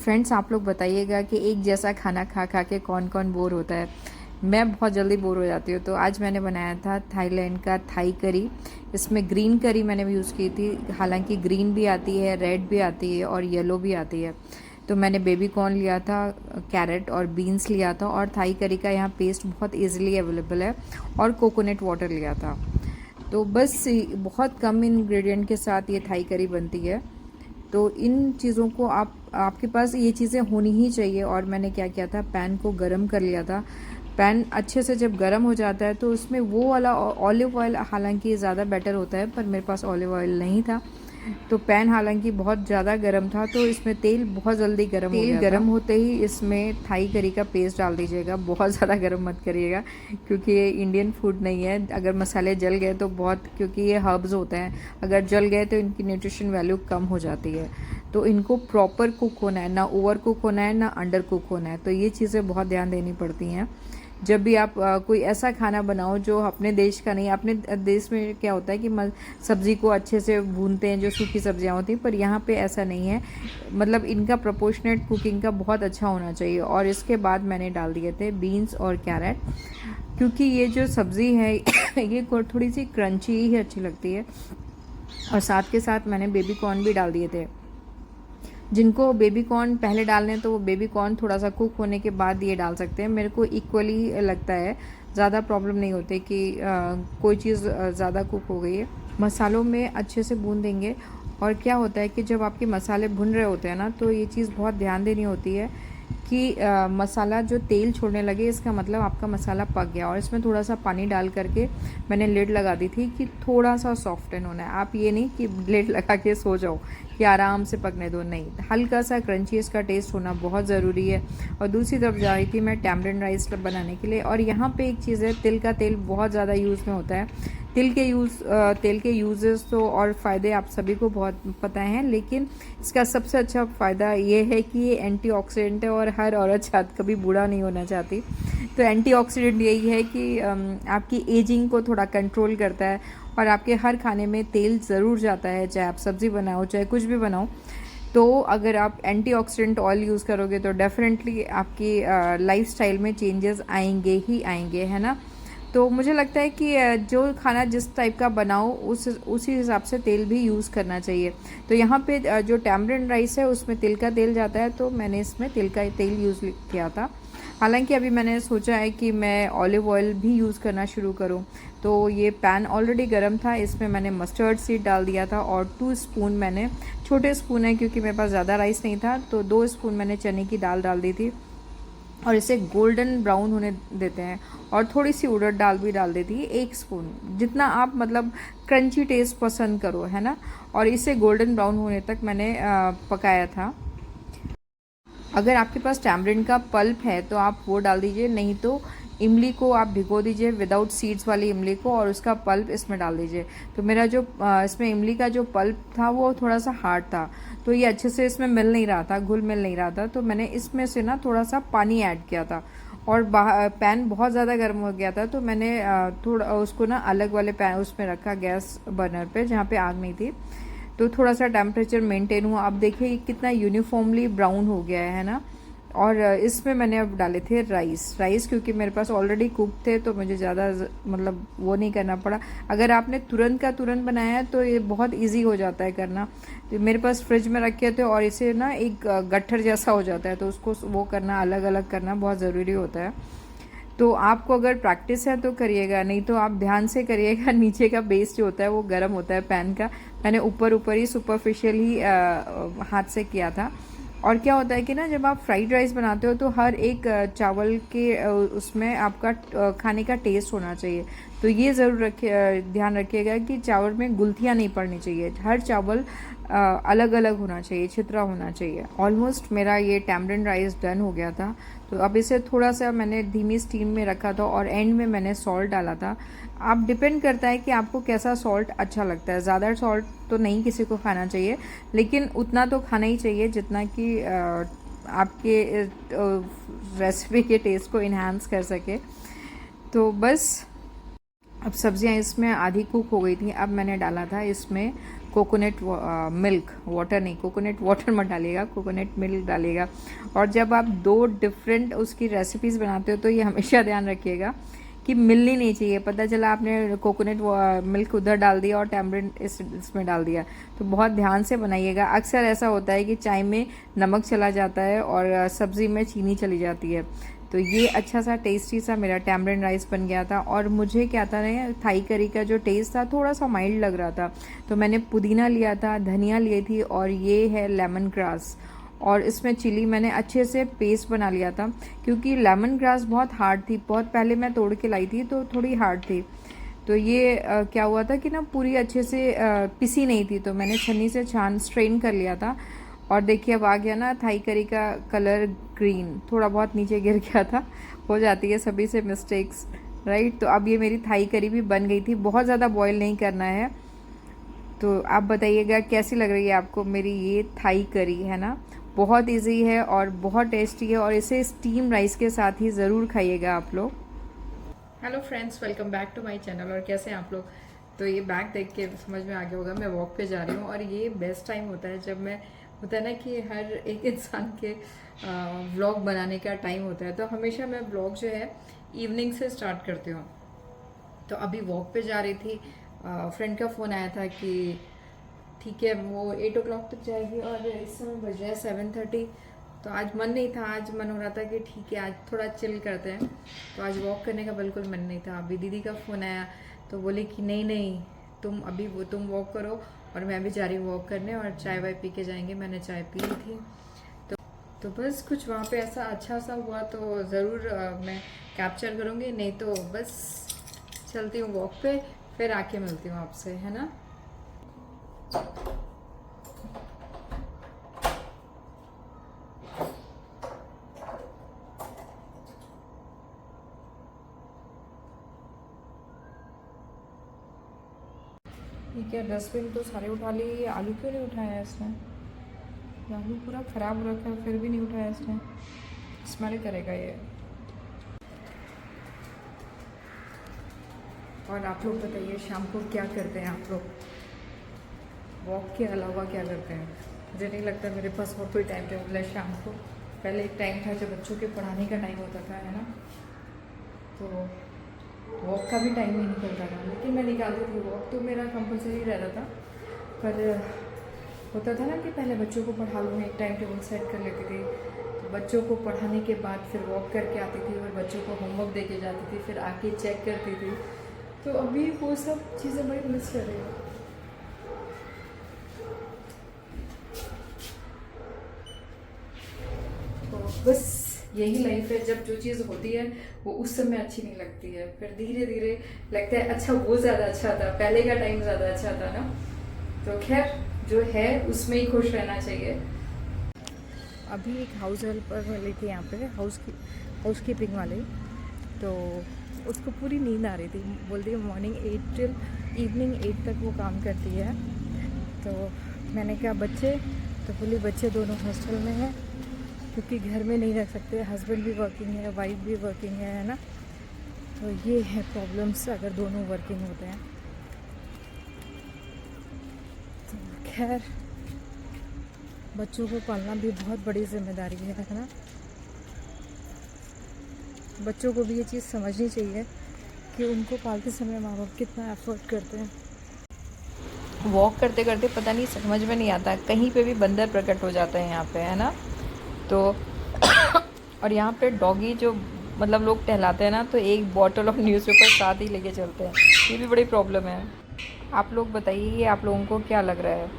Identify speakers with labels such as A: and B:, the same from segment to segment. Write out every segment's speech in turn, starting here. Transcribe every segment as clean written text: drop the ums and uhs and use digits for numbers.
A: Friends, आप लोग बताइएगा कि एक जैसा खाना खा खा के कौन कौन बोर होता है। मैं बहुत जल्दी बोर हो जाती हूँ। तो आज मैंने बनाया था थाईलैंड का थाई करी। इसमें ग्रीन करी मैंने यूज़ की थी। हालांकि ग्रीन भी आती है, रेड भी आती है और येलो भी आती है। तो मैंने बेबी कॉर्न लिया था, कैरेट और बीन्स लिया था, और थाई करी का यहाँ पेस्ट बहुत ईजिली अवेलेबल है, और कोकोनट वाटर लिया था। तो बस बहुत कम इंग्रेडिएंट के साथ ये थाई करी बनती है। तो इन चीज़ों को आपके पास ये चीज़ें होनी ही चाहिए। और मैंने क्या किया था, पैन को गरम कर लिया था। पैन अच्छे से जब गरम हो जाता है तो उसमें वो वाला ऑलिव ऑयल, हालांकि ज़्यादा बेटर होता है, पर मेरे पास ऑलिव ऑयल नहीं था। तो पैन हालांकि बहुत ज़्यादा गर्म था, तो इसमें तेल बहुत जल्दी गर्म हो गया था। तेल गर्म होते ही इसमें थाई करी का पेस्ट डाल दीजिएगा। बहुत ज़्यादा गर्म मत करिएगा, क्योंकि ये इंडियन फूड नहीं है। अगर मसाले जल गए तो बहुत, क्योंकि ये हर्ब्स होते हैं, अगर जल गए तो इनकी न्यूट्रिशन वैल्यू कम हो जाती है। तो इनको प्रॉपर कुक होना है, ना ओवर कुक होना है, ना अंडर कुक होना है। तो ये चीज़ें बहुत ध्यान देनी पड़ती हैं जब भी आप कोई ऐसा खाना बनाओ जो अपने देश का नहीं। अपने देश में क्या होता है कि सब्ज़ी को अच्छे से भूनते हैं, जो सूखी सब्जियां होती हैं, पर यहाँ पे ऐसा नहीं है। मतलब इनका प्रोपोर्शनेट कुकिंग का बहुत अच्छा होना चाहिए। और इसके बाद मैंने डाल दिए थे बीन्स और कैरेट, क्योंकि ये जो सब्ज़ी है ये थोड़ी सी क्रंची ही अच्छी लगती है। और साथ के साथ मैंने बेबी कॉर्न भी डाल दिए थे। जिनको बेबी कॉर्न पहले डालने हैं तो वो बेबी कॉर्न थोड़ा सा कुक होने के बाद ये डाल सकते हैं। मेरे को इक्वली लगता है, ज़्यादा प्रॉब्लम नहीं होती कि कोई चीज़ ज़्यादा कुक हो गई है। मसालों में अच्छे से भून देंगे। और क्या होता है कि जब आपके मसाले भुन रहे होते हैं ना, तो ये चीज़ बहुत ध्यान देनी होती है कि मसाला जो तेल छोड़ने लगे, इसका मतलब आपका मसाला पक गया। और इसमें थोड़ा सा पानी डाल करके मैंने लिड लगा दी थी कि थोड़ा सा सॉफ्टन होना है। आप ये नहीं कि लिड लगा के सो जाओ कि आराम से पकने दो, नहीं, हल्का सा क्रंची इसका टेस्ट होना बहुत ज़रूरी है। और दूसरी तरफ जा रही थी मैं टैमरिंड राइस बनाने के लिए। और यहाँ पे एक चीज़ है, तिल का तेल बहुत ज़्यादा यूज़ में होता है। तेल के यूजेस तो और फ़ायदे आप सभी को बहुत पता हैं, लेकिन इसका सबसे अच्छा फ़ायदा ये है कि ये एंटीऑक्सीडेंट है, और हर औरत कभी बूढ़ा नहीं होना चाहती। तो एंटीऑक्सीडेंट यही है कि आपकी एजिंग को थोड़ा कंट्रोल करता है। और आपके हर खाने में तेल ज़रूर जाता है, चाहे आप सब्ज़ी बनाओ चाहे कुछ भी बनाओ। तो अगर आप एंटीऑक्सीडेंट ऑयल यूज़ करोगे तो डेफिनेटली आपकी लाइफस्टाइल में चेंजेस आएंगे ही आएंगे, है ना। तो मुझे लगता है कि जो खाना जिस टाइप का बनाओ उसी हिसाब से तेल भी यूज़ करना चाहिए। तो यहाँ पे जो टैमरिंड राइस है उसमें तिल का तेल जाता है, तो मैंने इसमें तिल का तेल यूज़ किया था। हालांकि अभी मैंने सोचा है कि मैं ऑलिव ऑयल भी यूज़ करना शुरू करूँ। तो ये पैन ऑलरेडी गर्म था, इसमें मैंने मस्टर्ड सीड डाल दिया था, और 2 स्पून मैंने, छोटे स्पून है क्योंकि मेरे पास ज़्यादा राइस नहीं था, तो 2 स्पून मैंने चने की दाल डाल दी थी। और इसे गोल्डन ब्राउन होने देते हैं। और थोड़ी सी उड़द दाल भी डाल देती है, 1 स्पून, जितना आप मतलब क्रंची टेस्ट पसंद करो, है ना। और इसे गोल्डन ब्राउन होने तक मैंने पकाया था। अगर आपके पास टैमरिंड का पल्प है तो आप वो डाल दीजिए, नहीं तो इमली को आप भिगो दीजिए, विदाउट सीड्स वाली इमली को, और उसका पल्प इसमें डाल दीजिए। तो मेरा जो इसमें इमली का जो पल्प था वो थोड़ा सा हार्ड था, तो ये अच्छे से इसमें मिल नहीं रहा था, घुल मिल नहीं रहा था। तो मैंने इसमें से ना थोड़ा सा पानी ऐड किया था। और पैन बहुत ज़्यादा गर्म हो गया था, तो मैंने थोड़ा उसको ना अलग वाले पैन उसमें रखा, गैस बर्नर पे, जहाँ पे आग नहीं थी। तो थोड़ा सा टेम्परेचर मेंटेन हुआ। अब देखिए कितना यूनिफॉर्मली ब्राउन हो गया है ना। और इसमें मैंने अब डाले थे राइस, क्योंकि मेरे पास ऑलरेडी कुक थे, तो मुझे ज़्यादा मतलब वो नहीं करना पड़ा। अगर आपने तुरंत का तुरंत बनाया है तो ये बहुत इजी हो जाता है करना। तो मेरे पास फ्रिज में रखे थे, और इसे ना एक गट्ठर जैसा हो जाता है, तो उसको वो करना, अलग अलग करना बहुत ज़रूरी होता है। तो आपको अगर प्रैक्टिस है तो करिएगा, नहीं तो आप ध्यान से करिएगा। नीचे का बेस जो होता है वो गर्म होता है पैन का। मैंने ऊपर ऊपर ही सुपरफिशियल ही हाथ से किया था। और क्या होता है कि ना, जब आप फ्राइड राइस बनाते हो तो हर एक चावल के उसमें आपका खाने का टेस्ट होना चाहिए। तो ये ज़रूर ध्यान रखिएगा कि चावल में गुलथियाँ नहीं पड़नी चाहिए। हर चावल अलग अलग होना चाहिए, छितरा होना चाहिए। ऑलमोस्ट मेरा ये टैमरिंड राइस डन हो गया था। तो अब इसे थोड़ा सा मैंने धीमी स्टीम में रखा था, और एंड में मैंने सॉल्ट डाला था। आप डिपेंड करता है कि आपको कैसा सॉल्ट अच्छा लगता है। ज़्यादा सॉल्ट तो नहीं किसी को खाना चाहिए, लेकिन उतना तो खाना ही चाहिए जितना कि आपके रेसिपी के टेस्ट को इन्हांस कर सके। तो बस अब सब्जियां इसमें आधी कुक हो गई थी। अब मैंने डाला था इसमें कोकोनट मिल्क, वाटर नहीं, कोकोनट वाटर मत डालिएगा, कोकोनट मिल्क डालिएगा। और जब आप 2 डिफरेंट उसकी रेसिपीज़ बनाते हो तो ये हमेशा ध्यान रखिएगा कि मिलनी नहीं चाहिए। पता चला आपने कोकोनट मिल्क उधर डाल दिया और टैमरिंड इसमें डाल दिया, तो बहुत ध्यान से बनाइएगा। अक्सर ऐसा होता है कि चाय में नमक चला जाता है और सब्ज़ी में चीनी चली जाती है। तो ये अच्छा सा टेस्टी सा मेरा टैमरिंड राइस बन गया था। और मुझे क्या था ना, थाई करी का जो टेस्ट था थोड़ा सा माइल्ड लग रहा था, तो मैंने पुदीना लिया था, धनिया ली थी, और ये है लेमन ग्रास। और इसमें चिली मैंने अच्छे से पेस्ट बना लिया था, क्योंकि लेमन ग्रास बहुत हार्ड थी। बहुत पहले मैं तोड़ के लाई थी तो थोड़ी हार्ड थी। तो ये क्या हुआ था कि ना पूरी अच्छे से पिसी नहीं थी, तो मैंने छन्नी से छान स्ट्रेन कर लिया था। और देखिए अब आ गया ना थाई करी का कलर ग्रीन, थोड़ा बहुत नीचे गिर गया था, हो जाती है सभी से मिस्टेक्स, राइट। तो अब ये मेरी थाई करी भी बन गई थी। बहुत ज़्यादा बॉईल नहीं करना है। तो आप बताइएगा कैसी लग रही है आपको मेरी ये थाई करी, है ना। बहुत इजी है और बहुत टेस्टी है, और इसे स्टीम राइस के साथ ही ज़रूर खाइएगा आप लोग। Hello friends, welcome back to my channel. और कैसे हैं आप लोग। तो ये बैग देख के समझ में आ गया होगा मैं वॉक पे जा रही हूँ। और ये बेस्ट टाइम होता है जब मैं, होता है ना कि हर एक इंसान के व्लॉग बनाने का टाइम होता है, तो हमेशा मैं व्लॉग जो है इवनिंग से स्टार्ट करती हूँ। तो अभी वॉक पे जा रही थी, फ्रेंड का फ़ोन आया था कि ठीक है वो 8 o'clock तक जाएगी, और इस समय बज रहा है 7:30। तो आज मन नहीं था, आज मन हो रहा था कि ठीक है आज थोड़ा चिल करते हैं। तो आज वॉक करने का बिल्कुल मन नहीं था। अभी दीदी का फ़ोन आया तो बोले कि नहीं नहीं तुम वॉक करो, और मैं भी जा रही हूँ वॉक करने, और चाय वाय पी के जाएंगे। मैंने चाय पी ली थी। तो बस कुछ वहाँ पे ऐसा अच्छा सा हुआ तो ज़रूर मैं कैप्चर करूँगी, नहीं तो बस चलती हूँ वॉक पे, फिर आके मिलती हूँ आपसे, है ना। ठीक है, डस्टबिन तो सारे उठा लिए, आलू क्यों नहीं उठाया इसने। आलू पूरा ख़राब हो रखा है, फिर भी नहीं उठाया इसने। स्मेल करेगा ये। और आप लोग बताइए शाम को क्या करते हैं आप लोग, वॉक के अलावा क्या करते हैं। मुझे नहीं लगता मेरे पास और कोई टाइम टेबल है शाम को। पहले एक टाइम था जब बच्चों के पढ़ाने का टाइम होता था, है ना, तो वॉक का भी टाइम नहीं निकलता था, लेकिन मैं निकालती थी। वॉक तो मेरा कंपलसरी रहता था, पर होता था ना कि पहले बच्चों को पढ़ा लूँ, एक टाइम टेबल सेट कर लेती थी। तो बच्चों को पढ़ाने के बाद फिर वॉक करके आती थी, और बच्चों को होमवर्क दे के जाती थी, फिर आके चेक करती थी। तो अभी वो सब चीज़ें बड़ी मिस कर रही हूँ। तो बस यही लाइफ है, जब जो चीज़ होती है वो उस समय अच्छी नहीं लगती है, फिर धीरे धीरे लगता है अच्छा वो ज़्यादा अच्छा था, पहले का टाइम ज़्यादा अच्छा था ना। तो खैर जो है उसमें ही खुश रहना चाहिए। अभी एक हाउस हेल्पर वाली थी यहाँ पे, हाउस कीपिंग वाले, तो उसको पूरी नींद आ रही थी। बोलती है मॉर्निंग 8 till इवनिंग 8 तक वो काम करती है। तो मैंने कहा बच्चे, तो बोली बच्चे दोनों हॉस्टल में हैं, क्योंकि घर में नहीं रख सकते, हस्बैंड भी वर्किंग है, वाइफ भी वर्किंग है ना। तो ये है प्रॉब्लम्स अगर दोनों वर्किंग होते हैं। तो खैर बच्चों को पालना भी बहुत बड़ी जिम्मेदारी है ना। बच्चों को भी ये चीज़ समझनी चाहिए कि उनको पालते समय माँ बाप कितना एफर्ट करते हैं। वॉक करते करते पता नहीं समझ में नहीं आता, कहीं पे भी बंदर प्रकट हो जाता है यहाँ पे, है ना। तो और यहाँ पे डॉगी जो मतलब लोग टहलाते हैं ना, तो एक बॉटल ऑफ न्यूज़पेपर साथ ही लेके चलते हैं, ये भी बड़ी प्रॉब्लम है। आप लोग बताइए ये आप लोगों को क्या लग रहा है।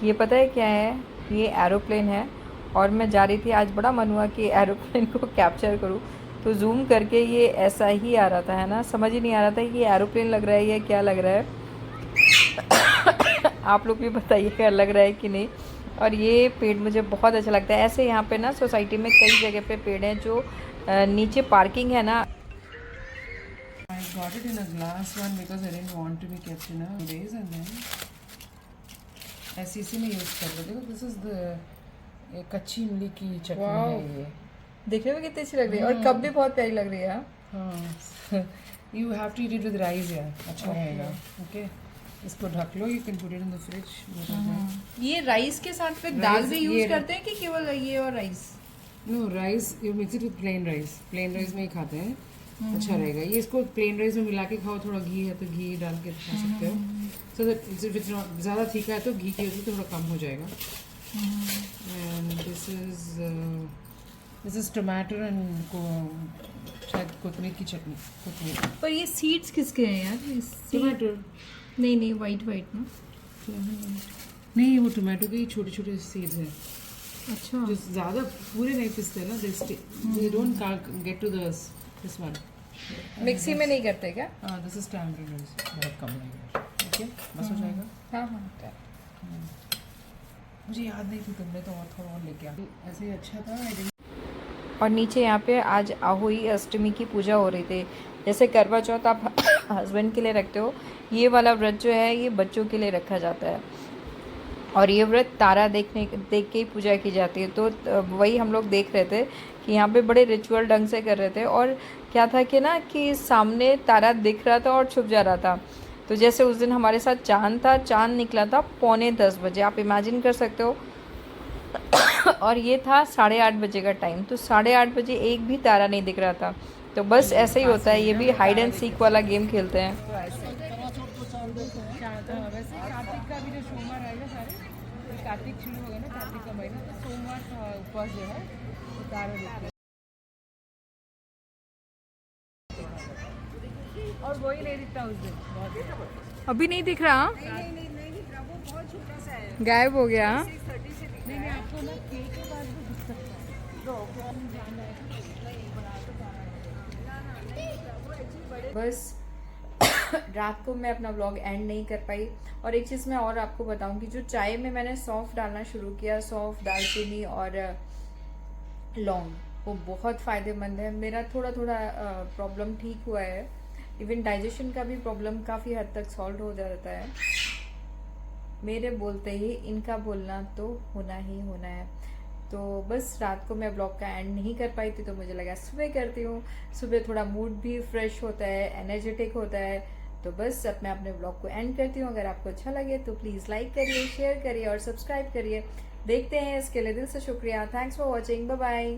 A: ये पता है क्या है, ये एरोप्लेन है, और मैं जा रही थी, आज बड़ा मन हुआ कि एरोप्लेन को कैप्चर करूँ, तो जूम करके ये ऐसा ही आ रहा था, है ना। समझ ही नहीं आ रहा था कि ये एरोप्लेन लग रहा है या क्या लग रहा है। आप लोग भी बताइए क्या लग रहा है कि नहीं। और ये पेड़ मुझे बहुत अच्छा लगता है। ऐसे यहाँ पे ना सोसाइटी में कई जगह पे पेड़ हैं जो नीचे पार्किंग है ना।
B: I got it in a glass one because I didn't want to be kept in a days, and then ऐसे इसी में यूज़ कर रहे। देखो दिस इज द कच्ची इमली की चटनी है ये।
A: देखने में कितनी अच्छी लग रही है, और कप भी बहुत प्यारी लग रही है।
B: हाँ You have to eat it with rice, yeah. अच्छा रहेगा. Okay. इसको ढक लो. You can put it in the fridge.
A: ये राइस के साथ फिर दाल भी यूज करते हैं कि केवल ये और rice?
B: No, rice. You mix it with plain rice. Plain rice में ही खाते हैं. अच्छा रहेगा. ये इसको plain rice में मिला के खाओ. थोड़ा घी है तो घी डाल के खा सकते हो. So that if it's not ज़्यादा तीखा है तो घी की वजह से थोड़ा कम हो जाएगा. And this is tomato and शायद कोतमीर की चटनी. कोतमीर.
A: पर ये सीड्स किसके हैं यार?
B: टमाटो.
A: नहीं वाइट ना.
B: नहीं, वो टमाटो के छोटे छोटे सीड्स हैं.
A: अच्छा.
B: जो ज़्यादा पूरे नहीं पिसते ना. They don't get to this one.
A: Mixie में नहीं करते क्या?
B: This is tamarind rice. बहुत कम लगेगा. ओके, बस हो जाएगा.
A: हाँ.
B: मुझे याद नहीं थी, तुमने तो और थोड़ा और लेके आ. ऐसे ही अच्छा था.
A: और नीचे यहाँ पे आज आहोई अष्टमी की पूजा हो रही थी. जैसे करवा चौथ आप हस्बैंड के लिए रखते हो, ये वाला व्रत जो है ये बच्चों के लिए रखा जाता है. और ये व्रत तारा देख के ही पूजा की जाती है. तो वही हम लोग देख रहे थे कि यहाँ पे बड़े रिचुअल ढंग से कर रहे थे. और क्या था कि ना कि सामने तारा दिख रहा था और छुप जा रहा था. तो जैसे उस दिन हमारे साथ चांद था, चांद निकला था 9:45 बजे, आप इमेजिन कर सकते हो. और ये था 8:30 बजे का टाइम. तो 8:30 बजे एक भी तारा नहीं दिख रहा था. तो बस ऐसे ही होता है, ये भी हाइड एंड सीक वाला गेम खेलते हैं.
B: वैसे कार्तिक का भी जो सोमवार आएगा सारे, कार्तिक शुरू हो गया ना, कार्तिक का महीना, तो सोमवार का उपवास जो है वो तारा देखते हैं. और वही नहीं दिखता उस दिन.
A: अभी नहीं दिख रहा.
B: नहीं दिख रहा, वो बहुत छोटा सा है.
A: गायब हो गया.
B: नहीं आपको ना केक के बाद भी दिख सकता है.
A: बस रात को मैं अपना व्लॉग एंड नहीं कर पाई. और एक चीज़ मैं और आपको बताऊं कि जो चाय में मैंने सौंफ डालना शुरू किया, सौंफ, दालचीनी और लौंग, वो बहुत फ़ायदेमंद है. मेरा थोड़ा प्रॉब्लम ठीक हुआ है. इवन डाइजेशन का भी प्रॉब्लम काफ़ी हद तक सॉल्व हो जाता है. मेरे बोलते ही इनका बोलना तो होना ही होना है. तो बस रात को मैं ब्लॉग का एंड नहीं कर पाई थी, तो मुझे लगा सुबह करती हूँ. सुबह थोड़ा मूड भी फ्रेश होता है, एनर्जेटिक होता है. तो बस अब मैं अपने ब्लॉग को एंड करती हूँ. अगर आपको अच्छा लगे तो प्लीज़ लाइक करिए, शेयर करिए और सब्सक्राइब करिए. देखते हैं, इसके लिए दिल से शुक्रिया. Thanks for watching. Bye bye.